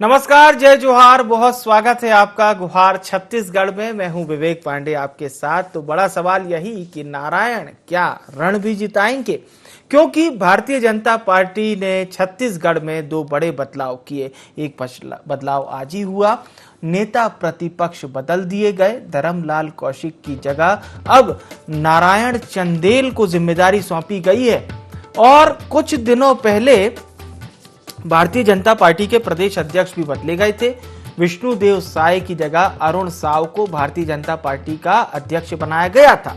नमस्कार, जय जोहार। बहुत स्वागत है आपका गुहार छत्तीसगढ़ में। मैं हूं विवेक पांडे आपके साथ। तो बड़ा सवाल यही कि नारायण क्या रण भी जिताएंगे, क्योंकि भारतीय जनता पार्टी ने छत्तीसगढ़ में दो बड़े बदलाव किए। एक बदलाव आज ही हुआ, नेता प्रतिपक्ष बदल दिए गए। धर्मलाल कौशिक की जगह अब नारायण चंदेल को जिम्मेदारी सौंपी गई है। और कुछ दिनों पहले भारतीय जनता पार्टी के प्रदेश अध्यक्ष भी बदले गए थे। विष्णुदेव साय की जगह अरुण साव को भारतीय जनता पार्टी का अध्यक्ष बनाया गया था।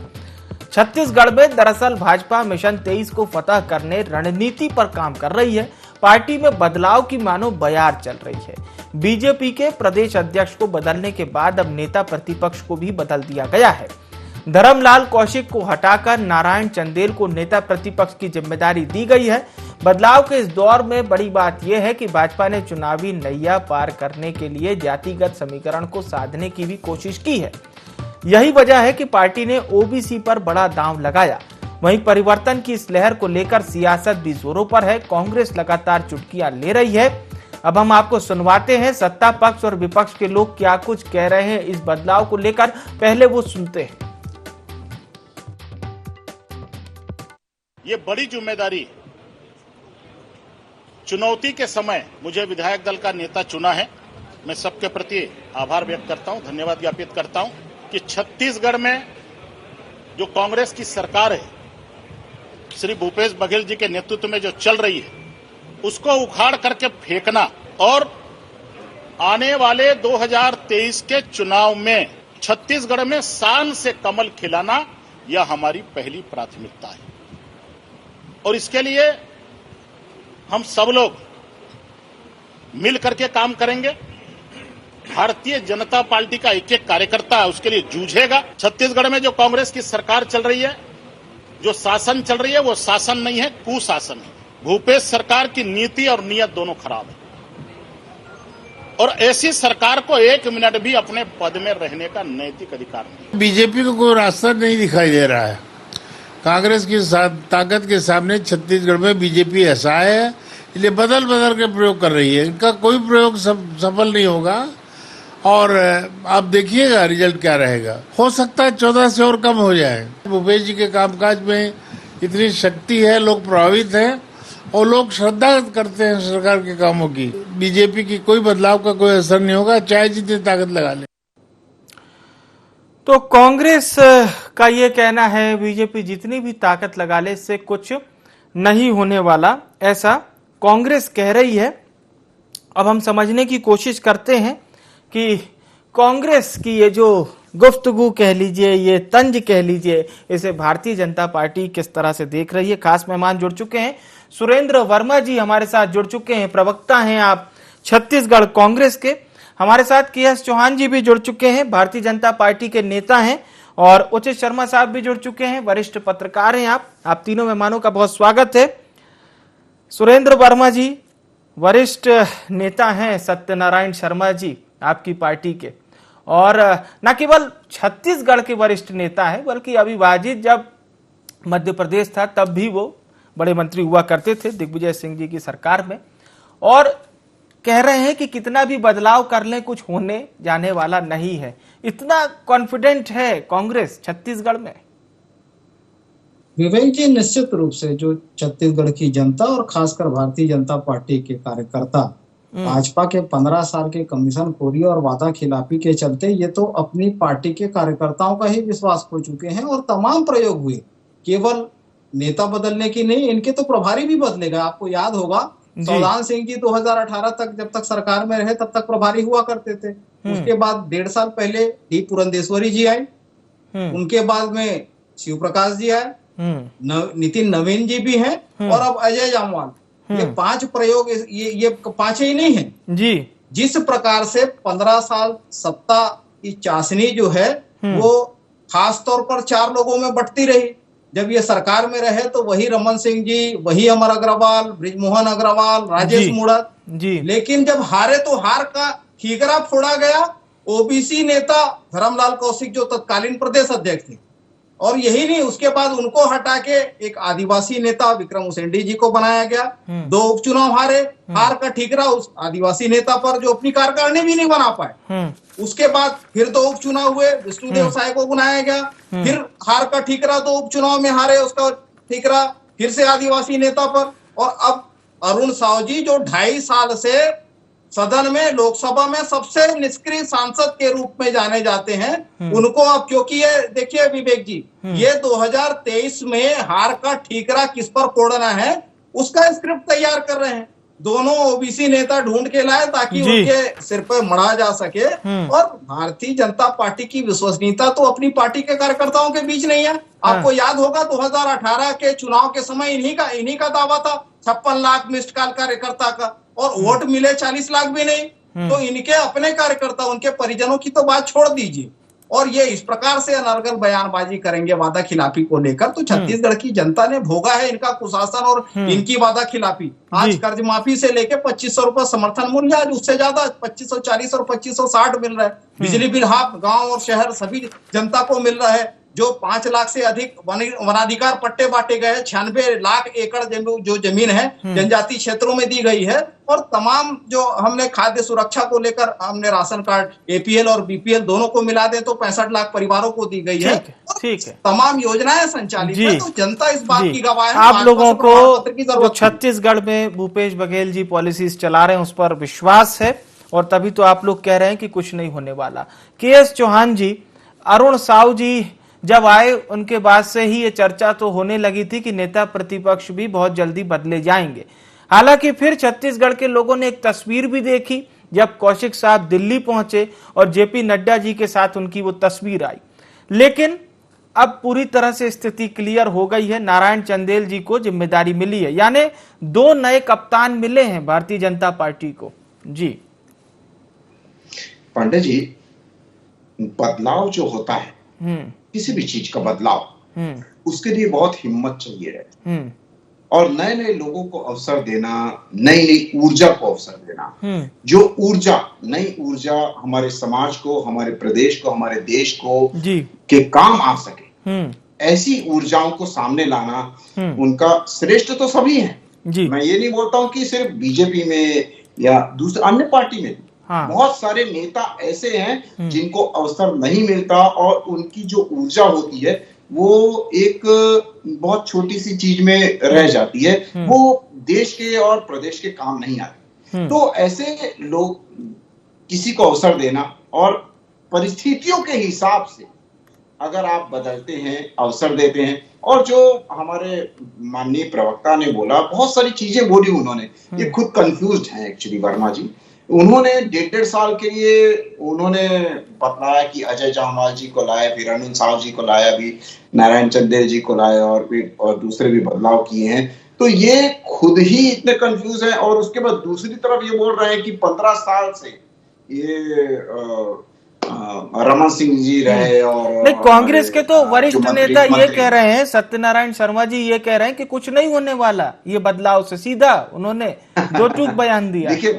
छत्तीसगढ़ में दरअसल भाजपा मिशन 23 को फतह करने रणनीति पर काम कर रही है। पार्टी में बदलाव की मानो बयार चल रही है। बीजेपी के प्रदेश अध्यक्ष को बदलने के बाद अब नेता प्रतिपक्ष को भी बदल दिया गया है। धर्मलाल कौशिक को हटाकर नारायण चंदेल को नेता प्रतिपक्ष की जिम्मेदारी दी गई है। बदलाव के इस दौर में बड़ी बात यह है कि भाजपा ने चुनावी नैया पार करने के लिए जातिगत समीकरण को साधने की भी कोशिश की है। यही वजह है कि पार्टी ने ओबीसी पर बड़ा दांव लगाया। वहीं परिवर्तन की इस लहर को लेकर सियासत भी जोरों पर है। कांग्रेस लगातार चुटकियां ले रही है। अब हम आपको सुनवाते हैं सत्ता पक्ष और विपक्ष के लोग क्या कुछ कह रहे हैं इस बदलाव को लेकर। पहले वो सुनते हैं। ये बड़ी जिम्मेदारी, चुनौती के समय मुझे विधायक दल का नेता चुना है। मैं सबके प्रति आभार व्यक्त करता हूं, धन्यवाद ज्ञापित करता हूं कि छत्तीसगढ़ में जो कांग्रेस की सरकार है, श्री भूपेश बघेल जी के नेतृत्व में जो चल रही है, उसको उखाड़ करके फेंकना और आने वाले 2023 के चुनाव में छत्तीसगढ़ में शान से कमल खिलाना, यह हमारी पहली प्राथमिकता है। और इसके लिए हम सब लोग मिल करके काम करेंगे। भारतीय जनता पार्टी का एक एक कार्यकर्ता उसके लिए जूझेगा। छत्तीसगढ़ में जो कांग्रेस की सरकार चल रही है, जो शासन चल रही है, वो शासन नहीं है, कुशासन है। भूपेश सरकार की नीति और नीयत दोनों खराब है और ऐसी सरकार को एक मिनट भी अपने पद में रहने का नैतिक अधिकार नहीं। बीजेपी को कोई रास्ता नहीं दिखाई दे रहा है। कांग्रेस की ताकत के सामने छत्तीसगढ़ में बीजेपी असहाय है, इसलिए बदल बदल के प्रयोग कर रही है। इनका कोई प्रयोग सफल नहीं होगा और आप देखिएगा रिजल्ट क्या रहेगा। हो सकता है 14 से और कम हो जाए। भूपेश जी के कामकाज में इतनी शक्ति है, लोग प्रभावित हैं और लोग श्रद्धा करते हैं सरकार के कामों की। बीजेपी की कोई बदलाव का कोई असर नहीं होगा, चाहे जितनी ताकत लगा ले। तो कांग्रेस का ये कहना है बीजेपी जितनी भी ताकत लगा ले इससे कुछ नहीं होने वाला, ऐसा कांग्रेस कह रही है। अब हम समझने की कोशिश करते हैं कि कांग्रेस की ये जो गुफ्तगू कह लीजिए, ये तंज कह लीजिए, इसे भारतीय जनता पार्टी किस तरह से देख रही है। खास मेहमान जुड़ चुके हैं, सुरेंद्र वर्मा जी हमारे साथ जुड़ चुके हैं, प्रवक्ता हैं आप छत्तीसगढ़ कांग्रेस के। हमारे साथ के.एस. चौहान जी भी जुड़ चुके हैं, भारतीय जनता पार्टी के नेता हैं। और उचित शर्मा साहब भी जुड़ चुके हैं, वरिष्ठ पत्रकार हैं आप तीनों मेहमानों का बहुत स्वागत है। सुरेंद्र वर्मा जी वरिष्ठ नेता हैं, सत्यनारायण शर्मा जी आपकी पार्टी के, और न केवल छत्तीसगढ़ के वरिष्ठ नेता है बल्कि अविभाजित जब मध्य प्रदेश था तब भी वो बड़े मंत्री हुआ करते थे दिग्विजय सिंह जी की सरकार में। और कह रहे हैं कि कितना भी बदलाव कर लें कुछ होने जाने वाला नहीं है। इतना कॉन्फिडेंट है कांग्रेस छत्तीसगढ़ में? विवेक जी, निश्चित रूप से जो छत्तीसगढ़ की जनता और खासकर भारतीय जनता पार्टी के कार्यकर्ता भाजपा के 15 साल के कमीशन खोरी और वादा खिलाफी के चलते ये तो अपनी पार्टी के कार्यकर्ताओं का ही विश्वास खो चुके हैं और तमाम प्रयोग हुए। केवल नेता बदलने की नहीं, इनके तो प्रभारी भी बदले गए। आपको याद होगा सौदान सिंह जी 2018 तक जब तक सरकार में रहे तब तक प्रभारी हुआ करते थे। उसके बाद 1.5 साल पहले डी पुरंदेश्वरी जी आए, उनके बाद में शिव प्रकाश जी आए, नितिन नवीन जी भी हैं और अब अजय जामवाल। ये 5 प्रयोग, ये 5 ही नहीं है जी। जिस प्रकार से 15 साल सत्ता की चाशनी जो है वो खास तौर पर 4 लोगों में बंटती रही। जब ये सरकार में रहे तो वही रमन सिंह जी, वही अमर अग्रवाल, ब्रिजमोहन अग्रवाल, राजेश मूणत जी। लेकिन जब हारे तो हार का ठीकरा फोड़ा गया। ओबीसी नेता धर्मलाल कौशिक जो तत्कालीन प्रदेश अध्यक्ष थे, और यही नहीं, उसके बाद उनको हटा के एक आदिवासी नेता विक्रम उसेंडी जी को बनाया गया। 2 उपचुनाव हारे, हार का ठीकरा उस आदिवासी नेता पर जो अपनी कार्यकारिणी भी नहीं बना पाए। उसके बाद फिर 2 उपचुनाव हुए, विष्णुदेव साय को बनाया गया, फिर हार का ठीकरा 2 उपचुनाव में हारे, उसका ठीकरा फिर से आदिवासी नेता पर। और अब अरुण साव जी जो 2.5 साल से सदन में, लोकसभा में सबसे निष्क्रिय सांसद के रूप में जाने जाते हैं, उनको अब, क्योंकि ये देखिए विवेक जी, ये 2023 में हार का ठीकरा किस पर फोड़ना है उसका स्क्रिप्ट तैयार कर रहे हैं। दोनों ओबीसी नेता ढूंढ के लाए ताकि उनके सिर पर मढ़ा जा सके। और भारतीय जनता पार्टी की विश्वसनीयता तो अपनी पार्टी के कार्यकर्ताओं के बीच नहीं है। आपको याद होगा 2018 के चुनाव के समय इन्हीं का दावा था 56 लाख मिस्ड कॉल कार्यकर्ता का, और वोट मिले 40 लाख भी नहीं। तो इनके अपने कार्यकर्ता, उनके परिजनों की तो बात छोड़ दीजिए, और ये इस प्रकार से अनर्गल बयानबाजी करेंगे वादा खिलाफी को लेकर, तो छत्तीसगढ़ की जनता ने भोगा है इनका कुशासन और इनकी वादा खिलाफी। आज कर्ज माफी से लेके 2500 रुपए समर्थन मूल्य, आज उससे ज्यादा 2540 और 2560 मिल रहा है। बिजली बिल हाफ गांव और शहर सभी जनता को मिल रहा है। जो 5 लाख से अधिक वनाधिकार पट्टे बांटे गए, 96 लाख एकड़ जो जमीन है जनजातीय क्षेत्रों में दी गई है, और तमाम जो हमने खाद्य सुरक्षा को लेकर हमने राशन कार्ड एपीएल और बीपीएल दोनों को मिला दे तो 65 लाख परिवारों को दी गई है। ठीक है, तमाम योजनाएं संचालित है, तो जनता इस बात की गवाह है। आप लोगों को जो छत्तीसगढ़ में भूपेश बघेल जी पॉलिसीज चला रहे हैं उस पर विश्वास है, और तभी तो आप लोग कह रहे हैं कि कुछ नहीं होने वाला। के.एस. चौहान जी, अरुण साव जी जब आए उनके बाद से ही ये चर्चा तो होने लगी थी कि नेता प्रतिपक्ष भी बहुत जल्दी बदले जाएंगे। हालांकि फिर छत्तीसगढ़ के लोगों ने एक तस्वीर भी देखी जब कौशिक साहब दिल्ली पहुंचे और जेपी नड्डा जी के साथ उनकी वो तस्वीर आई। लेकिन अब पूरी तरह से स्थिति क्लियर हो गई है। नारायण चंदेल जी को जिम्मेदारी मिली है, यानी 2 नए कप्तान मिले हैं भारतीय जनता पार्टी को। जी पांडे जी, बदलाव जो होता है, किसी भी चीज का बदलाव, उसके लिए बहुत हिम्मत चाहिए है, और नए नए लोगों को अवसर देना, नई नई ऊर्जा को अवसर देना, जो ऊर्जा, नई ऊर्जा हमारे समाज को, हमारे प्रदेश को, हमारे देश को के काम आ सके, ऐसी ऊर्जाओं को सामने लाना उनका श्रेष्ठ तो सभी है। मैं ये नहीं बोलता हूं कि सिर्फ बीजेपी में या दूसरे अन्य पार्टी में, बहुत सारे नेता ऐसे हैं जिनको अवसर नहीं मिलता, और उनकी जो ऊर्जा होती है वो एक बहुत छोटी सी चीज में रह जाती है, वो देश के और प्रदेश के काम नहीं आती। तो ऐसे लोग, किसी को अवसर देना, और परिस्थितियों के हिसाब से अगर आप बदलते हैं, अवसर देते हैं, और जो हमारे माननीय प्रवक्ता ने बोला, बहुत सारी चीजें बोली उन्होंने, ये खुद कंफ्यूज्ड हैं एक्चुअली वर्मा जी। उन्होंने 1.5 साल के लिए उन्होंने बतलाया कि अजय जामवाल जी को लाए, फिर अरुण साव जी को लाया, भी नारायण चंदेल जी को लाए, और दूसरे भी बदलाव किए हैं। तो ये खुद ही इतने कंफ्यूज हैं, और उसके बाद दूसरी तरफ ये बोल रहे हैं कि 15 साल से ये रमन सिंह जी रहे, और नहीं, कांग्रेस के तो वरिष्ठ नेता ये कह रहे हैं, सत्यनारायण शर्मा जी ये कह रहे हैं कि कुछ नहीं होने वाला ये बदलाव से, सीधा उन्होंने 2 टूक बयान दिया। देखिए,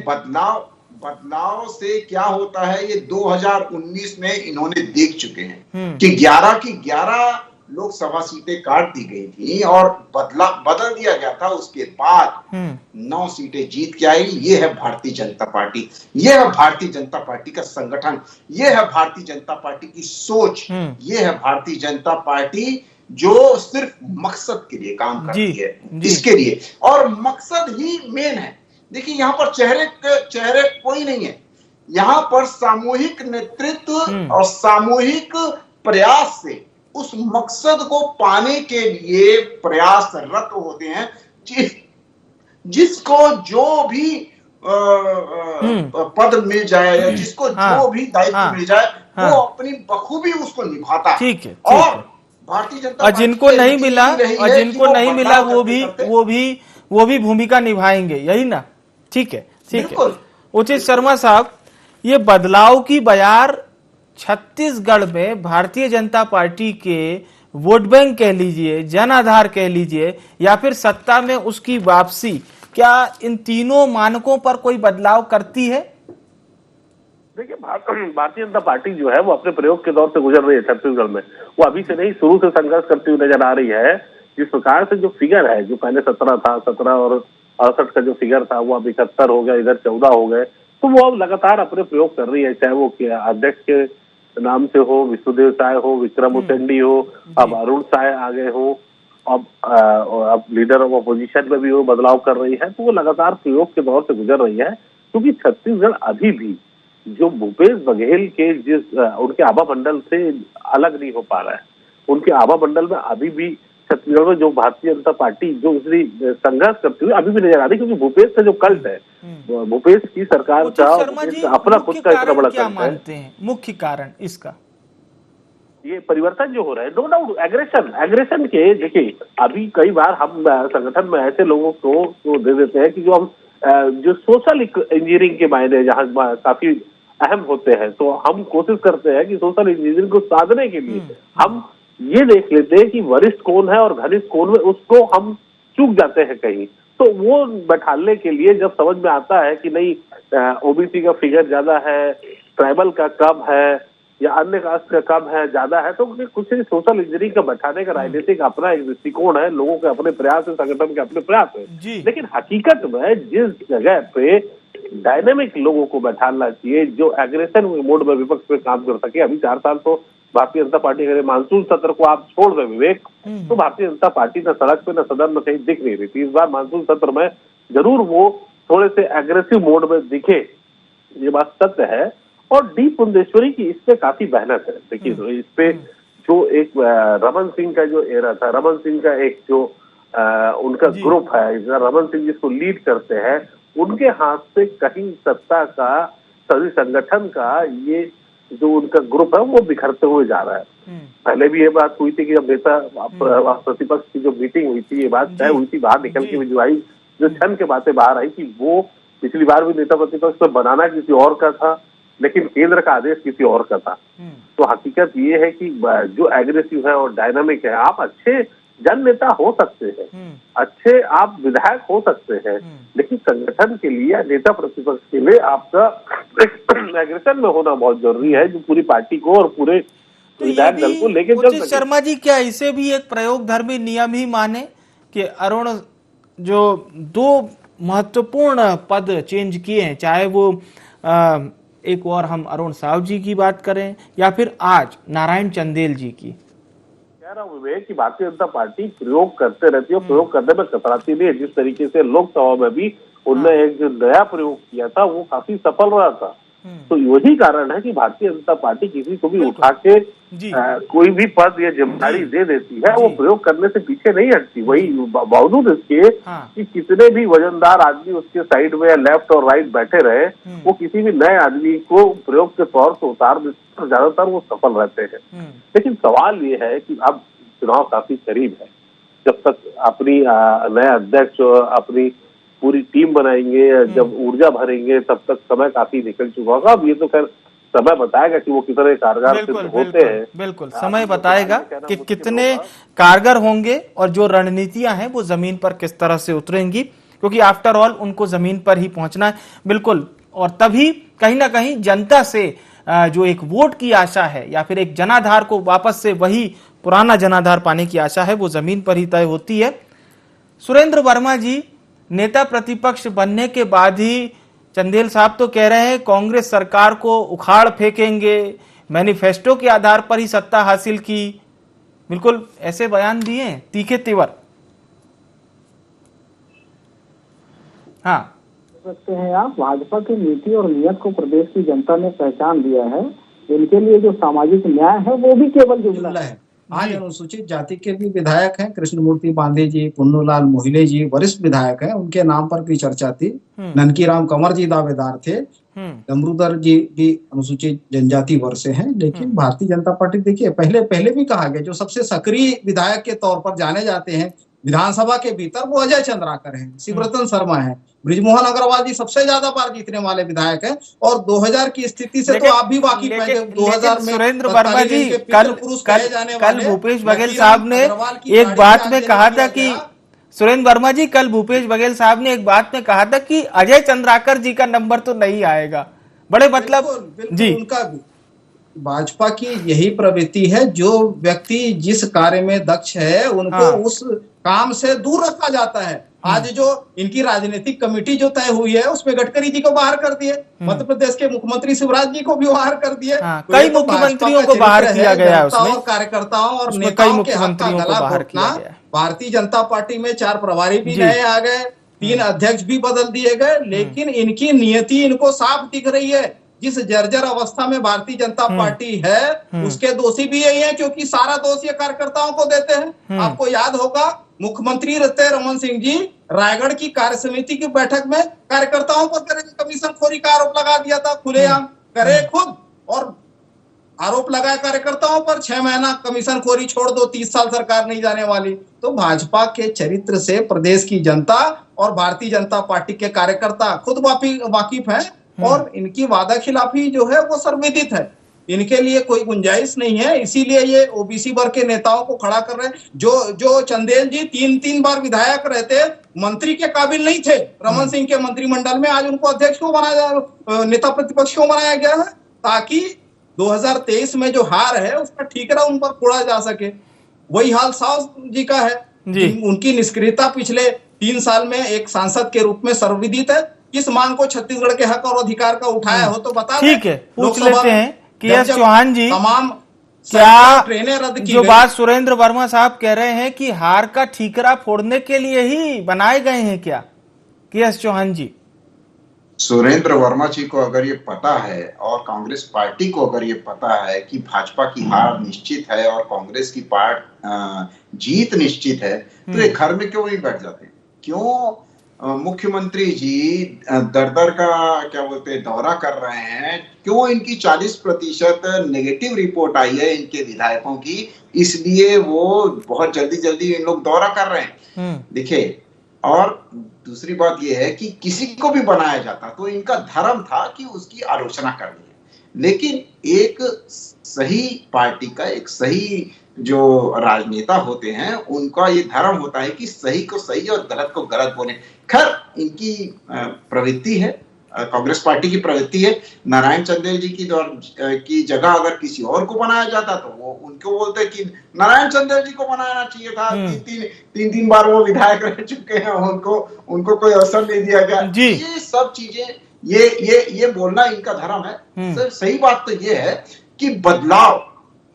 बदलाव से क्या होता है, ये 2019 में इन्होंने देख चुके हैं कि 11 की 11 लोकसभा सीटें काट दी गई थी, और बदल दिया गया था। उसके बाद 9 सीटें जीत के आई। ये है भारतीय जनता पार्टी, ये है भारतीय जनता पार्टी का संगठन, ये है भारतीय जनता पार्टी की सोच, ये है भारतीय जनता पार्टी जो सिर्फ मकसद के लिए काम करती है, इसके लिए, और मकसद ही मेन है। देखिए, यहाँ पर चेहरे कोई नहीं है, यहाँ पर सामूहिक नेतृत्व और सामूहिक प्रयास से उस मकसद को पाने के लिए प्रयासरत होते हैं। जिसको जो भी पद मिल जाए, या जिसको जो भी दायित्व मिल जाए, वो अपनी बखूबी उसको निभाता है। और भारतीय जनता और जिनको नहीं मिला वो भी भूमिका निभाएंगे, यही ना? ठीक है, ठीक है। उचित शर्मा साहब, ये बदलाव की बयार छत्तीसगढ़ में भारतीय जनता पार्टी के वोट बैंक कह लीजिए, जन आधार कह लीजिए, या फिर सत्ता में उसकी वापसी, क्या इन तीनों मानकों पर कोई बदलाव करती है? देखिए, भारतीय जनता पार्टी जो है वो अपने प्रयोग के दौर से गुजर रही है छत्तीसगढ़ में। वो अभी से नहीं, शुरू से संघर्ष करती हुई नजर आ रही है। जिस प्रकार से जो फिगर है, जो पहले 17 था, 17 और 68 का जो फिगर था वो अब 71 हो गया, इधर 14 हो गए, तो वो अब लगातार अपने प्रयोग कर रही है। चाहे वो अध्यक्ष के नाम से हो, विष्णुदेव साय हो, विक्रम उसेंडी हो, अब अरुण साय आ गए हो, अब लीडर ऑफ अपोजिशन में भी वो बदलाव कर रही है। तो वो लगातार प्रयोग के दौर से गुजर रही है, क्योंकि छत्तीसगढ़ अभी भी जो भूपेश बघेल के उनके आभा मंडल से अलग नहीं हो पा रहा है। उनके आभा मंडल में अभी भी छत्तीसगढ़ में जो भारतीय जनता पार्टी जो इसलिए संघर्ष करती हुई अभी भी नजर आ रही, क्योंकि भूपेश का जो कल्ट है, भूपेश की सरकार का अपना खुद का इतना बड़ा क्या मानते हैं मुख्य कारण इसका? ये परिवर्तन जो हो रहा है, नो डाउट एग्रेशन के, देखिए अभी कई बार हम संगठन में ऐसे लोगों को दे देते हैं कि जो सोशल इंजीनियरिंग के मायने जहाँ काफी अहम होते हैं, तो हम कोशिश करते हैं कि सोशल इंजीनियरिंग को साधने के लिए हम ये देख लेते हैं कि वरिष्ठ कौन है और घनिष्ठ कौन है, उसको हम चूक जाते हैं कहीं। तो वो बैठाने के लिए जब समझ में आता है कि नहीं, ओबीसी का फिगर ज्यादा है, ट्राइबल का कम है, या अन्य कास्ट का कम है, ज्यादा है, तो कुछ सोशल इंजीनियरिंग का बैठाने का राजनीतिक अपना एक दृष्टिकोण है, लोगों के अपने प्रयास है, संगठन के अपने प्रयास है। लेकिन हकीकत में जिस जगह पे डायनेमिक लोगों को बैठाना चाहिए, जो एग्रेशन मोड में विपक्ष पे काम कर सके। अभी 4 साल तो भारतीय जनता पार्टी के मानसून सत्र को आप छोड़ दे विवेक, तो भारतीय जनता पार्टी न सड़क पे न सदन में कहीं दिख नहीं रही थी। इस बार मानसून सत्र में जरूर वो थोड़े से एग्रेसिव मोड में दिखे, ये बात सत्य है। और डी पुंदेश्वरी की इस पे काफी मेहनत है। देखिए, इस पे जो एक रमन सिंह का जो एरा था, रमन सिंह का एक जो उनका ग्रुप है, रमन सिंह जिसको लीड करते हैं, उनके हाथ से कहीं सत्ता का, सभी संगठन का ये जो उनका ग्रुप है वो बिखरते हुए जा रहा है। पहले भी ये बात हुई थी कि जब नेता प्रतिपक्ष की जो मीटिंग हुई थी, ये बात तय हुई थी, बाहर निकल के जो आई, जो क्षण के बातें बाहर आई कि वो पिछली बार भी नेता प्रतिपक्ष में बनाना किसी और का था, लेकिन केंद्र का आदेश किसी और का था। तो हकीकत ये है कि जो एग्रेसिव है और डायनामिक है, आप अच्छे जन नेता हो सकते हैं, अच्छे आप विधायक हो सकते हैं, लेकिन संगठन के लिए, नेता प्रतिपक्ष के लिए आपका एग्रेशन में होना बहुत जरूरी है, जो पूरी पार्टी को और पूरे विधायक दल को लेके चल सके। शर्मा जी, क्या इसे भी एक प्रयोगधर्मी नियम ही माने कि अरुण जो 2 महत्वपूर्ण पद चेंज किए हैं, चाहे वो एक और हम अरुण साव जी की बात करें या फिर आज नारायण चंदेल जी की? कह रहा हूं विवेक कि भारतीय जनता पार्टी प्रयोग करते रहती है, प्रयोग करने में कतराती नहीं है। जिस तरीके से लोकसभा में भी उनने एक जो नया प्रयोग किया था वो काफी सफल रहा था। तो यही कारण है कि भारतीय जनता पार्टी किसी को भी उठा के कोई भी पद या जिम्मेदारी दे देती है, वो प्रयोग करने से पीछे नहीं हटती। वही बावजूद इसके कि कितने भी वजनदार आदमी उसके साइड में लेफ्ट और राइट बैठे रहे, वो किसी भी नए आदमी को प्रयोग के तौर पर उतार देते हैं, ज्यादातर वो सफल रहते हैं। लेकिन सवाल ये है कि अब चुनाव काफी करीब है, जब तक अपनी नए अध्यक्ष अपनी पूरी टीम बनाएंगे, जब ऊर्जा भरेंगे, तब तक समय काफी निकल चुका होगा। अब ये तो खैर समय बताएगा कि वो कितने कारगर होते हैं। बिल्कुल समय बताएगा कि कितने कारगर होंगे और जो रणनीतियां हैं वो जमीन पर किस तरह से उतरेंगी, क्योंकि आफ्टर ऑल उनको जमीन पर ही पहुंचना है। बिल्कुल, और तभी कहीं ना कहीं जनता से जो एक वोट की आशा है या फिर एक जनाधार को वापस से वही पुराना जनाधार पाने की आशा है, वो जमीन पर ही तय होती है। सुरेंद्र वर्मा जी, नेता प्रतिपक्ष बनने के बाद ही चंदेल साहब तो कह रहे हैं कांग्रेस सरकार को उखाड़ फेंकेंगे, मैनिफेस्टो के आधार पर ही सत्ता हासिल की, बिल्कुल ऐसे बयान दिए तीखे तेवर। हाँ, सकते हैं आप, भाजपा की नीति और नियत को प्रदेश की जनता ने पहचान दिया है। इनके लिए जो सामाजिक न्याय है वो भी केवल जुमला है। आज अनुसूचित जाति के भी विधायक हैं, कृष्णमूर्ति बांदे जी, पुन्नूलाल मोहिले जी वरिष्ठ विधायक हैं, उनके नाम पर भी चर्चा थी। ननकीराम कंवर जी दावेदार थे, डमरूधर जी भी अनुसूचित जनजाति वर्ग से हैं। लेकिन भारतीय जनता पार्टी, देखिए पहले भी कहा गया, जो सबसे सक्रिय विधायक के तौर पर जाने जाते हैं विधानसभा के भीतर, वो अजय चंद्राकर हैं, शिवरतन शर्मा हैं, बृजमोहन अग्रवाल जी सबसे ज्यादा बार जीतने वाले विधायक हैं। और 2000 की स्थिति से तो आप भी वाकिफ हैं। 2000 में सुरेंद्र वर्मा जी, कल भूपेश बघेल साहब ने एक बात में कहा था कि सुरेंद्र वर्मा जी, कल भूपेश बघेल साहब ने एक बात में कहा था कि अजय चंद्राकर जी का नंबर तो नहीं आएगा। बड़े मतलब बिल्कुल जी उनका भाजपा की यही प्रवृत्ति है, जो व्यक्ति जिस कार्य में दक्ष है उनको हाँ। उस काम से दूर रखा जाता है। आज जो इनकी राजनीतिक कमेटी जो तय हुई है उसमें गडकरी जी को बाहर कर दिए, मध्य प्रदेश के मुख्यमंत्री शिवराज जी को भी बाहर कर दिए। हाँ, तो कई ये तो मुख्यमंत्रियों भाजपा को का बाहर चरित्र किया है, गया जनता उसमें। और कार्यकर्ताओं और उसमें कई नेताओं के हक का मुख्यमंत्रियों को गला बाहर घोटना। किया गया। भारतीय जनता पार्टी में 4 प्रभारी भी जी। नए आ गए, 3 अध्यक्ष भी बदल दिए गए, लेकिन इनकी नियति इनको साफ दिख रही है। जिस जर्जर अवस्था में भारतीय जनता पार्टी है उसके दोषी भी यही है, क्योंकि सारा दोष ये कार्यकर्ताओं को देते हैं। आपको याद होगा मुख्यमंत्री रहते रमन सिंह जी रायगढ़ की कार्य समिति की बैठक में कार्यकर्ताओं पर कमीशन खोरी का आरोप लगा दिया था, खुलेआम करे खुद, और आरोप लगाए कार्यकर्ताओं पर, 6 महीना कमीशन खोरी छोड़ दो, 30 साल सरकार नहीं जाने वाली। तो भाजपा के चरित्र से प्रदेश की जनता और भारतीय जनता पार्टी के कार्यकर्ता खुद वाकिफ हैं, और इनकी वादा खिलाफी जो है वो सर्वविदित है। इनके लिए कोई गुंजाइश नहीं है, इसीलिए ये ओबीसी वर्ग के नेताओं को खड़ा कर रहे हैं। जो चंदेल जी 3 बार विधायक रहते, मंत्री के काबिल नहीं थे रमन सिंह के मंत्रिमंडल में, आज उनको अध्यक्ष क्यों बनाया, नेता प्रतिपक्ष क्यों बनाया गया है, ताकि 2023 में जो हार है उसका ठीकरा उन पर फोड़ा जा सके। वही हाल साव जी का है जी। उनकी निष्क्रियता पिछले 3 साल में एक सांसद के रूप में सर्वविदित है। किस मांग को छत्तीसगढ़ के हक और अधिकार का उठाया हो तो बता ठीक है, पूछ लेते हैं कि एस चौहान जी, तमाम क्या ट्रेनें रद्द की जो गई। बात सुरेंद्र वर्मा साहब कह रहे हैं कि हार का ठीकरा फोड़ने के लिए ही बनाए गए हैं क्या, कि एस चौहान जी? सुरेंद्र वर्मा जी को अगर ये पता है और कांग्रेस पार्टी को अगर ये पता है कि भाजपा की हार निश्चित है और कांग्रेस की जीत निश्चित है, तो ये घर में क्यों नहीं बैठ जाते? क्यों मुख्यमंत्री जी दर का क्या बोलते हैं दौरा कर रहे हैं? क्यों इनकी 40% नेगेटिव रिपोर्ट आई है इनके विधायकों की, इसलिए वो बहुत जल्दी इन लोग दौरा कर रहे हैं। देखिए, और दूसरी बात यह है कि किसी को भी बनाया जाता तो इनका धर्म था कि उसकी आलोचना करनी है, लेकिन एक सही पार्टी का, एक सही जो राजनेता होते हैं उनका ये धर्म होता है कि सही को सही और गलत को गलत बोले। खैर, इनकी प्रवृत्ति है, कांग्रेस पार्टी की प्रवृत्ति है। नारायण चंदेल जी की जगह अगर किसी और को बनाया जाता तो वो उनको बोलते कि नारायण चंदेल जी को बनाना चाहिए था, 3 बार वो विधायक रह चुके हैं, उनको कोई अवसर नहीं दिया गया। ये सब चीजें ये बोलना इनका धर्म है। सही बात तो ये है कि बदलाव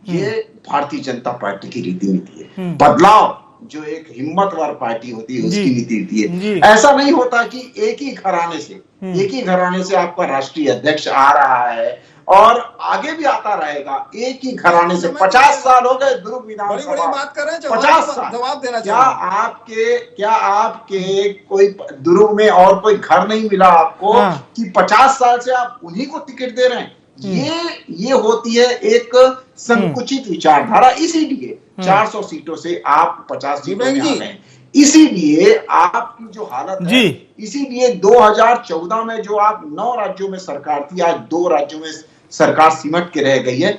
ये भारतीय जनता पार्टी की रीति नीति है। बदलाव जो एक हिम्मतवार पार्टी होती है उसकी नीति नीति है। ऐसा नहीं होता कि एक ही घराने से आपका राष्ट्रीय अध्यक्ष आ रहा है और आगे भी आता रहेगा। एक ही घराने से 50 साल हो गए दुर्ग विधानसभा, बात कर रहे हैं, 50 साल जवाब देना। क्या आपके कोई दुर्ग में और कोई घर नहीं मिला आपको कि 50 साल से आप उन्हीं को टिकट दे रहे हैं? ये होती है एक संकुचित विचारधारा। इसीलिए 400 सीटों से आप 50 सीटों में आ गए। इसीलिए आपकी जो हालत है, इसीलिए 2014 में जो आप 9 राज्यों में सरकार थी, आज 2 राज्यों में सरकार सिमट के रह गई है।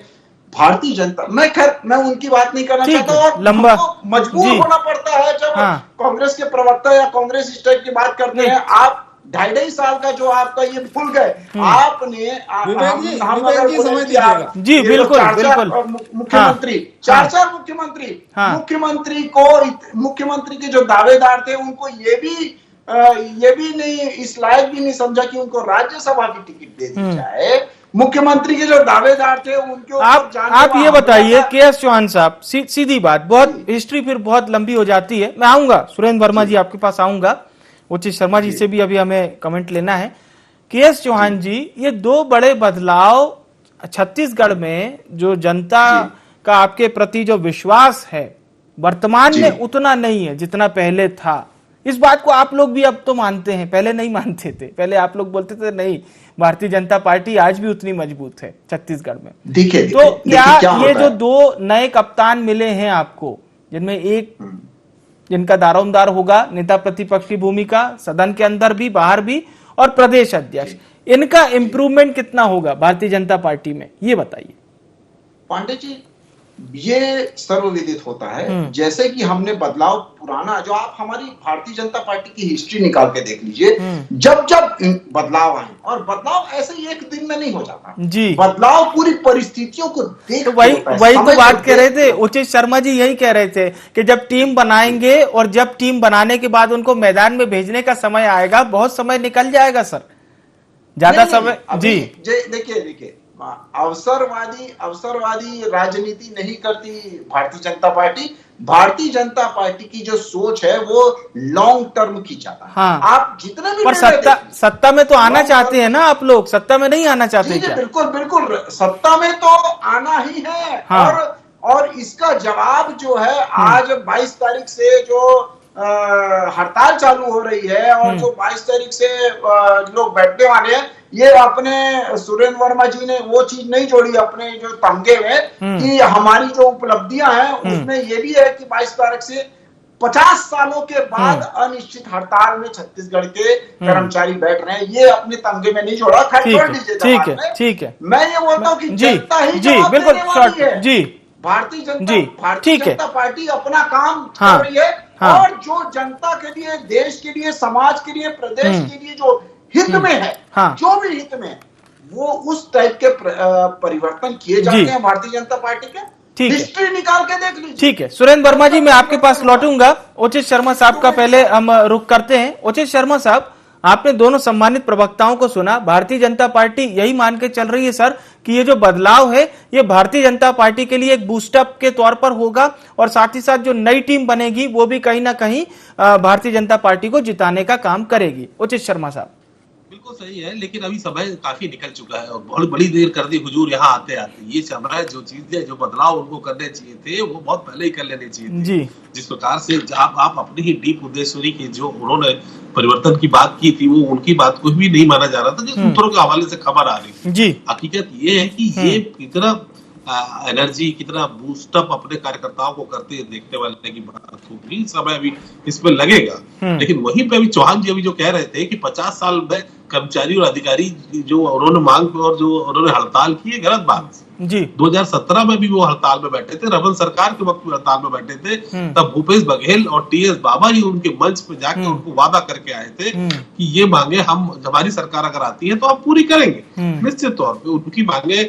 भारतीय जनता, मैं उनकी बात नहीं करना चाहता, और मजबूर होना पड़ता है जब कांग्रेस के प्रवक्ता या कांग्रेस स्टेट की बात करते हैं। आप 2.5 साल का जो आपका ये भूल गए आपने। जी बिल्कुल बिल्कुल। मुख्यमंत्री 4 मुख्यमंत्री के जो दावेदार थे उनको ये भी नहीं, इस लायक भी नहीं समझा कि उनको राज्यसभा की टिकट दे दी जाए। मुख्यमंत्री के जो दावेदार थे उनके आप ये बताइए के एस चौहान साहब, सीधी बात, बहुत हिस्ट्री फिर बहुत लंबी हो जाती है। मैं आऊंगा सुरेंद्र वर्मा जी आपके पास आऊंगा, उचित शर्मा जी से भी अभी हमें कमेंट लेना है। के एस चौहान जी, ये 2 बड़े बदलाव छत्तीसगढ़ में जो जनता का आपके प्रति जो विश्वास है वर्तमान में उतना नहीं है जितना पहले था। इस बात को आप लोग भी अब तो मानते हैं, पहले नहीं मानते थे। पहले आप लोग बोलते थे नहीं, भारतीय जनता पार्टी आज भी उतनी मजबूत है छत्तीसगढ़ में। तो क्या ये जो 2 नए कप्तान मिले हैं आपको, जिनमें एक जिनका दारोमदार होगा नेता प्रतिपक्ष की भूमिका, सदन के अंदर भी बाहर भी, और प्रदेश अध्यक्ष, इनका इंप्रूवमेंट कितना होगा भारतीय जनता पार्टी में, ये बताइए। पांडे जी, ये सर्वविदित होता है। जैसे कि हमने बदलाव पुराना, जो आप हमारी भारतीय जनता पार्टी की हिस्ट्री निकाल के देख लीजिए, जब जब बदलाव आए, और बदलाव ऐसे ही एक दिन में नहीं हो जाता जी, बदलाव पूरी परिस्थितियों को देख, तो वही तो बात कह रहे थे उचित शर्मा जी, यही कह रहे थे कि जब टीम बनाएंगे और जब टीम बनाने के बाद उनको मैदान में भेजने का समय आएगा, बहुत समय निकल जाएगा सर, ज्यादा समय। जी देखिए अवसरवादी राजनीति नहीं करती भारतीय जनता पार्टी। भारतीय जनता पार्टी की जो सोच है वो लॉन्ग टर्म की चाहता है। हाँ, आप जितने भी पर सत्ता में तो आना चाहते हैं ना आप लोग, सत्ता में नहीं आना चाहते क्या? बिल्कुल बिल्कुल, सत्ता में तो आना ही है। हाँ। और इसका जवाब जो है, आज 22 तारीख से जो हड़ताल चालू हो रही है और जो 22 तारीख से लोग बैठने वाले हैं, ये अपने सुरेंद्र वर्मा जी ने वो चीज नहीं जोड़ी अपने जो तमगे में कि हमारी जो उपलब्धियां हैं उसमें ये भी है कि 22 तारीख से 50 सालों के बाद अनिश्चित हड़ताल में छत्तीसगढ़ के कर्मचारी बैठ रहे हैं। ये अपने तमगे में नहीं जोड़ा। छोड़ दीजिए, ठीक है। मैं ये बोलता हूँ कि जनता ही बिल्कुल जी, भारतीय जनता पार्टी अपना काम कर रही है। और जो जनता के लिए, देश के लिए, समाज के लिए, प्रदेश के लिए जो हित में है, जो भी हित में, वो उस टाइप के परिवर्तन किए जाते हैं भारतीय जनता पार्टी के। हिस्ट्री निकाल के देख लीजिए। ठीक है सुरेंद्र वर्मा जी, मैं आपके पास लौटूंगा। उचित शर्मा साहब का पहले हम रुक करते हैं। उचित शर्मा साहब, आपने दोनों सम्मानित प्रवक्ताओं को सुना। भारतीय जनता पार्टी यही मान के चल रही है सर कि ये जो बदलाव है ये भारतीय जनता पार्टी के लिए एक बूस्टअप के तौर पर होगा, और साथ ही साथ जो नई टीम बनेगी वो भी कहीं ना कहीं भारतीय जनता पार्टी को जिताने का काम करेगी। उचित शर्मा साहब। बिल्कुल सही है, लेकिन अभी समय काफी निकल चुका है और बहुत बड़ी देर कर दी हुजूर यहाँ आते आते। ये समय, जो चीजें, जो बदलाव उनको करने चाहिए थे वो बहुत पहले ही कर लेने चाहिए थे जी। जिस प्रकार से आप अपनी ही डीप उद्देश्वरी की जो उन्होंने परिवर्तन की बात की थी, वो उनकी बात को भी नहीं माना जा रहा था, जो सूत्रों के हवाले से खबर आ रही जी। हकीकत ये है कि ये कितना एनर्जी, कितना बूस्टअप अपने कार्यकर्ताओं को करते देखने वाले की बात होगी। समय अभी इसमें लगेगा, लेकिन वहीं पे अभी चौहान जी अभी जो कह रहे थे कि 50 साल में कर्मचारी और अधिकारी जो उन्होंने मांग और जो उन्होंने हड़ताल की है, गलत बात जी। 2017 में भी वो हड़ताल में बैठे थे, रमन सरकार के वक्त में हड़ताल में बैठे थे। तब भूपेश बघेल और टीएस बाबा ही उनके मंच पे जाकर उनको वादा करके आए थे कि ये मांगे हमारी सरकार अगर आती है तो आप पूरी करेंगे। निश्चित तौर पर उनकी मांगे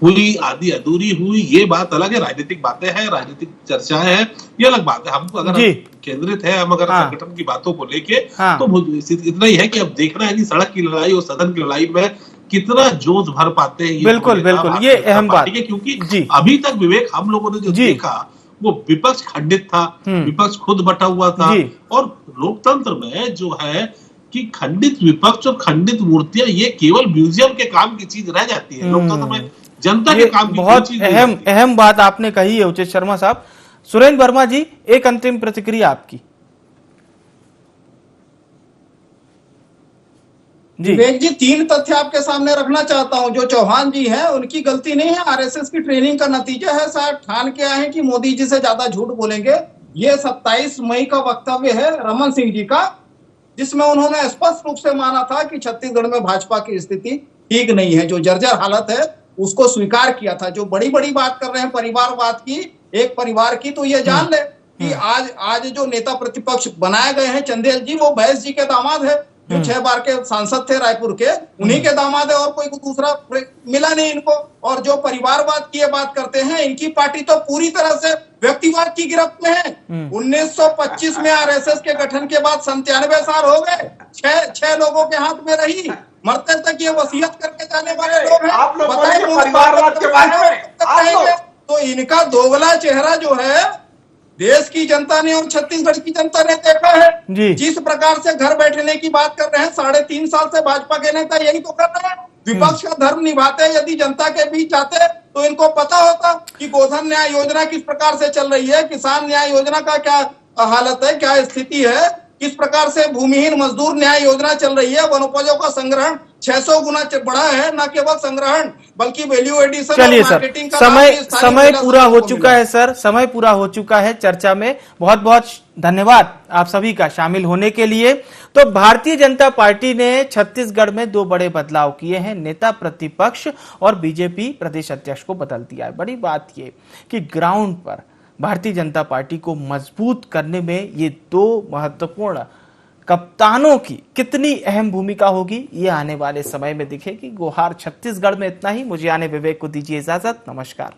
हुई, आधी अधूरी हुई, ये बात अलग है। राजनीतिक बातें हैं, राजनीतिक चर्चाएं हैं, ये अलग बात है। हमको अगर केंद्रित है, हम अगर संगठन की बातों को लेके, तो इतना ही है कि अब देखना है कि सड़क की लड़ाई और सदन की लड़ाई में कितना जोश भर पाते हैं। बिल्कुल बिल्कुल, ये अहम बात है, क्योंकि अभी तक विवेक हम लोगों ने जो देखा वो विपक्ष खंडित था, विपक्ष खुद बटा हुआ था। और लोकतंत्र में जो है कि खंडित विपक्ष और खंडित मूर्तियां ये केवल म्यूजियम के काम की चीज रह जाती है। लोकतंत्र में जनता के काम की बहुत अहम बात आपने कही है उचित शर्मा साहब। सुरेंद्र वर्मा जी, एक अंतिम प्रतिक्रिया आपकी। विवेक जी, 3 तथ्य आपके सामने रखना चाहता हूं। जो चौहान जी हैं उनकी गलती नहीं है, आरएसएस की ट्रेनिंग का नतीजा है। शायद ठान के आए हैं कि मोदी जी से ज्यादा झूठ बोलेंगे। ये 27 मई का वक्तव्य है रमन सिंह जी का, जिसमें उन्होंने स्पष्ट रूप से माना था कि छत्तीसगढ़ में भाजपा की स्थिति ठीक नहीं है, जो जर्जर हालत है उसको स्वीकार किया था। जो बड़ी बड़ी बात कर रहे हैं परिवारवाद की, एक परिवार की, तो ये जान ले कि आज जो नेता प्रतिपक्ष बनाए गए हैं चंदेल जी, वो बैस जी के दामाद है, जो 6 बार के सांसद थे रायपुर के, उन्हीं के दामाद है, और कोई दूसरा मिला नहीं इनको। और जो परिवारवाद की ये बात करते हैं, इनकी पार्टी तो पूरी तरह से व्यक्तिवाद की गिरफ्त में है। 1925 में आरएसएस के गठन के बाद 97 साल हो गए, 6 लोगों के हाथ में रही, मरते तक ये वसीयत करके जाने वाले लोग हैं। आप लोग परिवारवाद के बारे में तो इनका दोगला चेहरा जो है देश की जनता ने और छत्तीसगढ़ की जनता ने देखा है। जिस प्रकार से घर बैठने की बात कर रहे हैं, 3.5 साल से भाजपा के नेता यही तो कर रहे हैं, विपक्ष का धर्म निभाते हैं। यदि जनता के बीच जाते तो इनको पता होता कि गोधन न्याय योजना किस प्रकार से चल रही है, किसान न्याय योजना का क्या हालत है, क्या स्थिति है, किस प्रकार से भूमिहीन मजदूर न्याय योजना चल रही है, वनोपजों का संग्रहण 600 गुना बढ़ा है, न केवल संग्रहण बल्कि वैल्यू एडिशन। चलिए सर, समय पूरा हो चुका है सर, समय पूरा हो चुका है चर्चा में। बहुत बहुत धन्यवाद आप सभी का शामिल होने के लिए। तो भारतीय जनता पार्टी ने छत्तीसगढ़ में 2 बड़े बदलाव किए हैं। नेता प्रतिपक्ष और बीजेपी प्रदेश अध्यक्ष को बदल दिया है। बड़ी बात ये कि ग्राउंड पर भारतीय जनता पार्टी को मजबूत करने में ये 2 महत्वपूर्ण कप्तानों की कितनी अहम भूमिका होगी, ये आने वाले समय में दिखेगी। गुहार छत्तीसगढ़ में इतना ही। मुझे आने विवेक को दीजिए इजाजत। नमस्कार।